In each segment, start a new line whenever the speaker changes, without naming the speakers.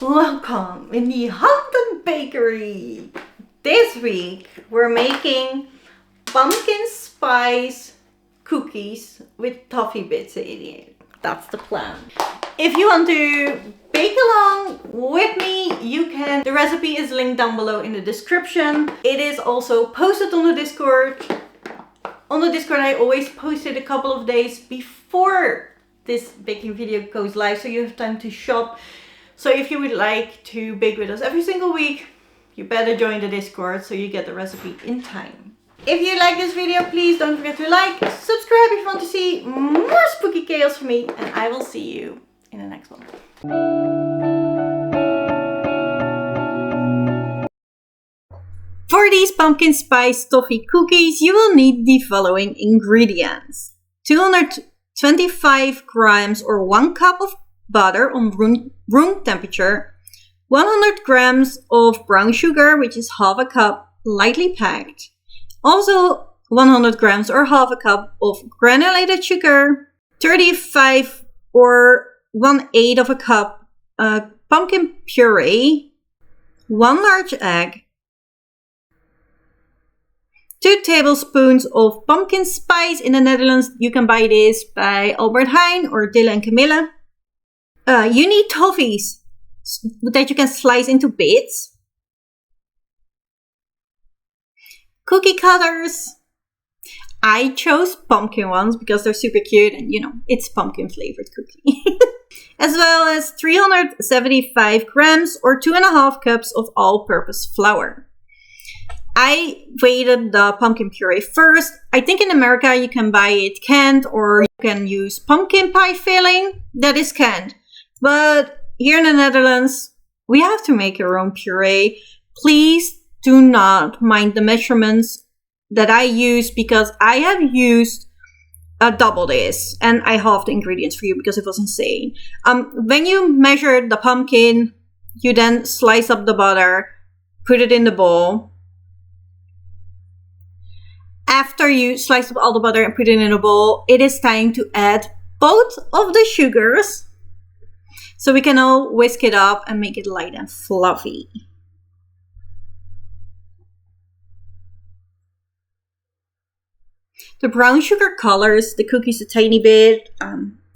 Welcome in the Hampton Bakery. This week we're making pumpkin spice cookies with toffee bits in it. That's the plan. If you want to bake along with me, you can. The recipe is linked down below in the description. It is also posted on the Discord. On the Discord I always post it a couple of days before this baking video goes live, so you have time to shop. So if you would like to bake with us every single week, you better join the Discord so you get the recipe in time. If you like this video, please don't forget to like, subscribe if you want to see more spooky chaos from me, and I will see you in the next one. For these pumpkin spice toffee cookies, you will need the following ingredients: 225 grams or 1 cup of butter on room temperature, 100 grams of brown sugar, which is half a cup, lightly packed. Also 100 grams or half a cup of granulated sugar, 35 or 1/8 of a cup pumpkin puree, 1 large egg, 2 tablespoons of pumpkin spice. In the Netherlands, you can buy this by Albert Heijn or Dille and Camille. You need toffees that you can slice into bits, cookie cutters. I chose pumpkin ones because they're super cute and it's pumpkin flavored cookie. As well as 375 grams or 2.5 cups of all-purpose flour. I weighted the pumpkin puree first. I think in America you can buy it canned, or you can use pumpkin pie filling that is canned. But here in the Netherlands, we have to make our own puree. Please do not mind the measurements that I use, because I have used double this and I halved the ingredients for you because it was insane. When you measure the pumpkin, you then slice up the butter, put it in the bowl. After you slice up all the butter and put it in a bowl, it is time to add both of the sugars. So we can all whisk it up and make it light and fluffy. The brown sugar colors the cookies a tiny bit.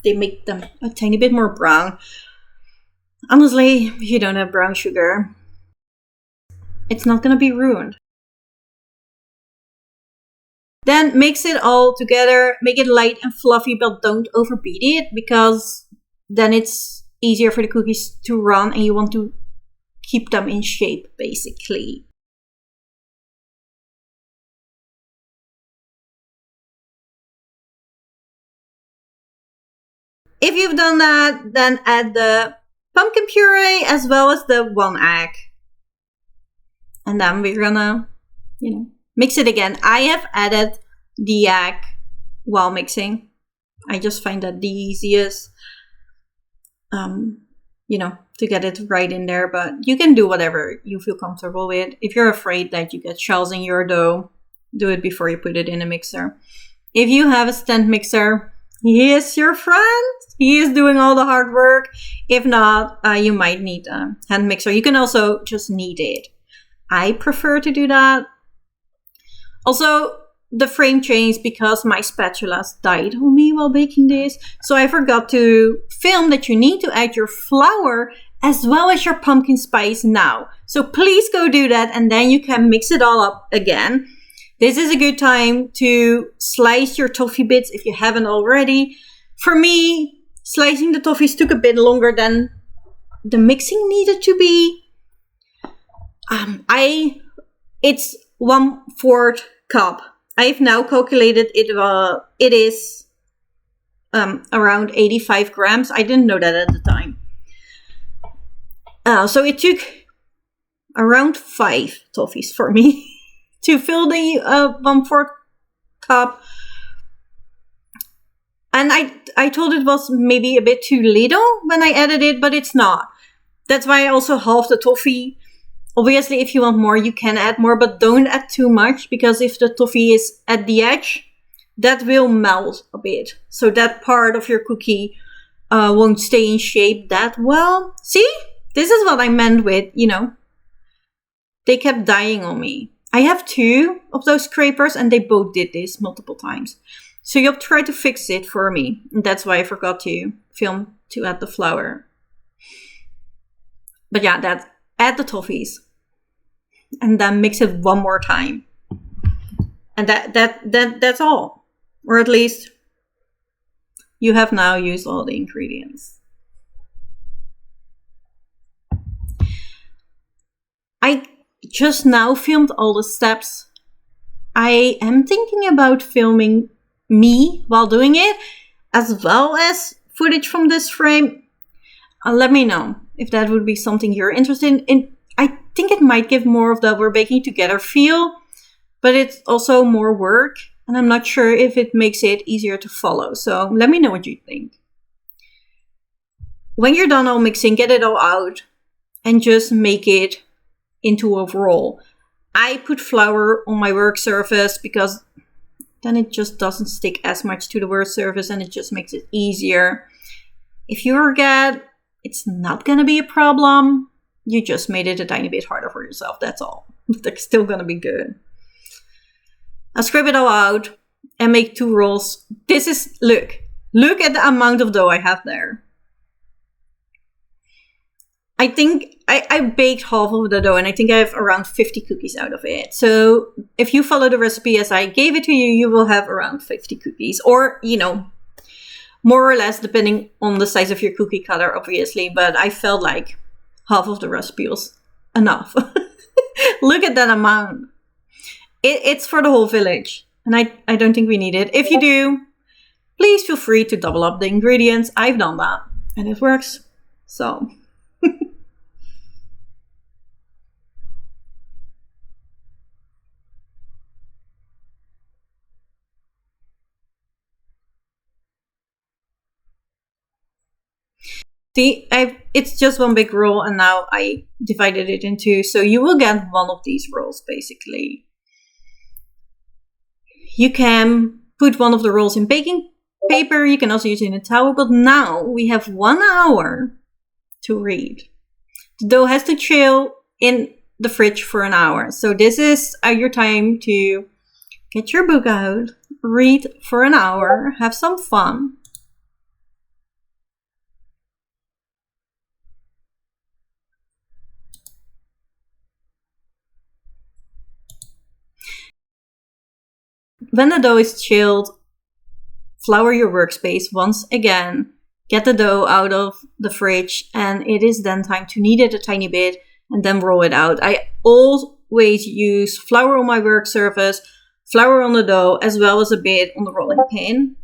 They make them a tiny bit more brown. Honestly, if you don't have brown sugar, it's not going to be ruined. Then mix it all together. Make it light and fluffy, but don't overbeat it, because then it's easier for the cookies to run and you want to keep them in shape, basically. If you've done that, then add the pumpkin puree as well as the 1 egg. And then we're gonna, mix it again. I have added the egg while mixing. I just find that the easiest. To get it right in there, but you can do whatever you feel comfortable with. If you're afraid that you get shells in your dough, do it before you put it in a mixer. If you have a stand mixer, he is your friend. He is doing all the hard work. If not, you might need a hand mixer. You can also just knead it. I prefer to do that. Also, the frame changed because my spatulas died on me while baking this. So I forgot to film that you need to add your flour as well as your pumpkin spice now. So please go do that, and then you can mix it all up again. This is a good time to slice your toffee bits if you haven't already. For me, slicing the toffees took a bit longer than the mixing needed to be. It's 1/4 cup. I've now calculated it is around 85 grams. I didn't know that at the time. So it took around 5 toffees for me to fill the 1/4 cup. And I told it was maybe a bit too little when I added it, but it's not. That's why I also halved the toffee. Obviously, if you want more, you can add more, but don't add too much, because if the toffee is at the edge, that will melt a bit. So that part of your cookie won't stay in shape that well. See? This is what I meant with, they kept dying on me. I have 2 of those scrapers and they both did this multiple times. So you'll try to fix it for me. And that's why I forgot to film to add the flour. But yeah, add the toffees. And then mix it one more time. And that's all. Or at least you have now used all the ingredients. I just now filmed all the steps. I am thinking about filming me while doing it, as well as footage from this frame. Let me know if that would be something you're interested in. I think it might give more of the we're baking together feel, but it's also more work, and I'm not sure if it makes it easier to follow. So let me know what you think. When you're done all mixing, get it all out and just make it into a roll. I put flour on my work surface because then it just doesn't stick as much to the work surface and it just makes it easier. If you forget, it's not going to be a problem. You just made it a tiny bit harder for yourself, that's all. They're still going to be good. I'll scrape it all out and make 2 rolls. This is, look at the amount of dough I have there. I think I baked half of the dough and I think I have around 50 cookies out of it. So if you follow the recipe as I gave it to you, you will have around 50 cookies. Or, more or less depending on the size of your cookie cutter, obviously. But I felt like half of the recipe was enough. Look at that amount. It's for the whole village. And I don't think we need it. If you do, please feel free to double up the ingredients. I've done that and it works. So... See, it's just one big roll and now I divided it in 2. So you will get one of these rolls basically. You can put one of the rolls in baking paper. You can also use it in a towel. But now we have 1 hour to read. The dough has to chill in the fridge for an hour. So this is your time to get your book out, read for an hour, have some fun. When the dough is chilled, flour your workspace once again. Get the dough out of the fridge and it is then time to knead it a tiny bit and then roll it out. I always use flour on my work surface, flour on the dough, as well as a bit on the rolling pin,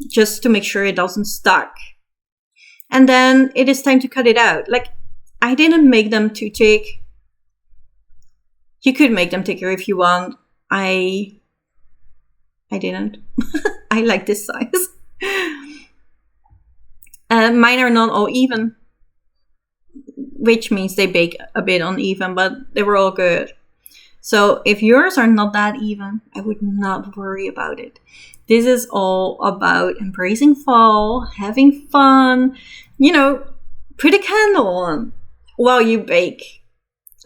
just to make sure it doesn't stuck. And then it is time to cut it out. Like, I didn't make them too thick. You could make them thicker if you want. I didn't. I like this size. Mine are not all even, which means they bake a bit uneven, but they were all good. So if yours are not that even, I would not worry about it. This is all about embracing fall, having fun, put a candle on while you bake.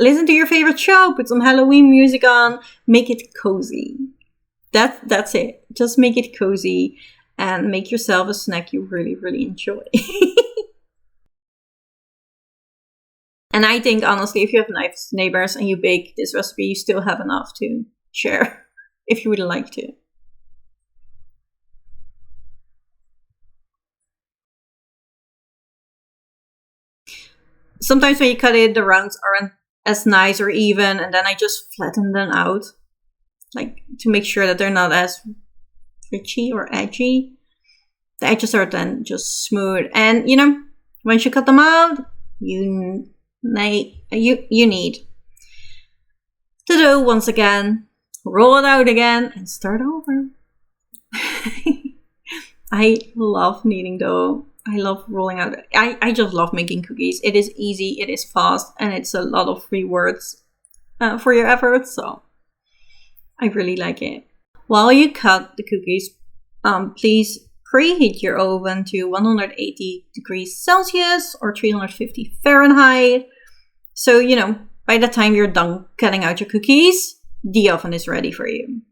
Listen to your favorite show, put some Halloween music on, make it cozy. That's it. Just make it cozy and make yourself a snack you really, really enjoy. And I think, honestly, if you have nice neighbors and you bake this recipe, you still have enough to share if you would like to. Sometimes when you cut it, the rounds aren't as nice or even, and then I just flatten them out, like to make sure that they're not as richy or edgy. The edges are then just smooth, and once you cut them out, you need the dough once again, roll it out again, and start over. I love kneading dough. I love rolling out. I just love making cookies. It is easy, it is fast, and it's a lot of rewards for your efforts. So I really like it. While you cut the cookies, please preheat your oven to 180 degrees Celsius or 350 Fahrenheit. So, you know, by the time you're done cutting out your cookies, the oven is ready for you.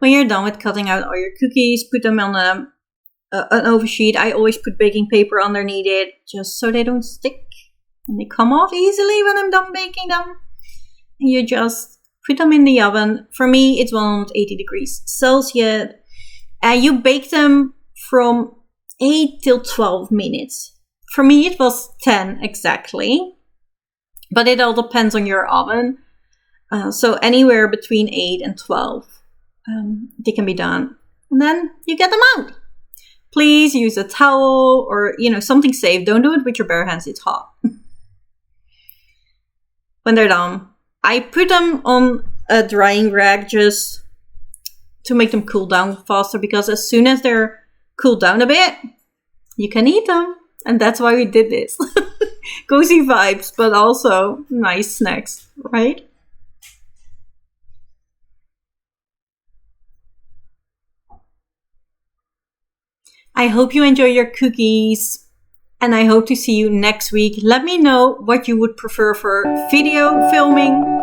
When you're done with cutting out all your cookies, put them on an oven sheet. I always put baking paper underneath it just so they don't stick and they come off easily when I'm done baking them. And you just put them in the oven. For me, it's 180 degrees Celsius. And you bake them from 8 till 12 minutes. For me, it was 10 exactly. But it all depends on your oven. So anywhere between 8 and 12, they can be done. And then you get them out. Please use a towel or, you know, something safe. Don't do it with your bare hands. It's hot. When they're done, I put them on a drying rack just to make them cool down faster, because as soon as they're cooled down a bit, you can eat them. And that's why we did this. Cozy vibes, but also nice snacks, right? I hope you enjoy your cookies, and I hope to see you next week. Let me know what you would prefer for video filming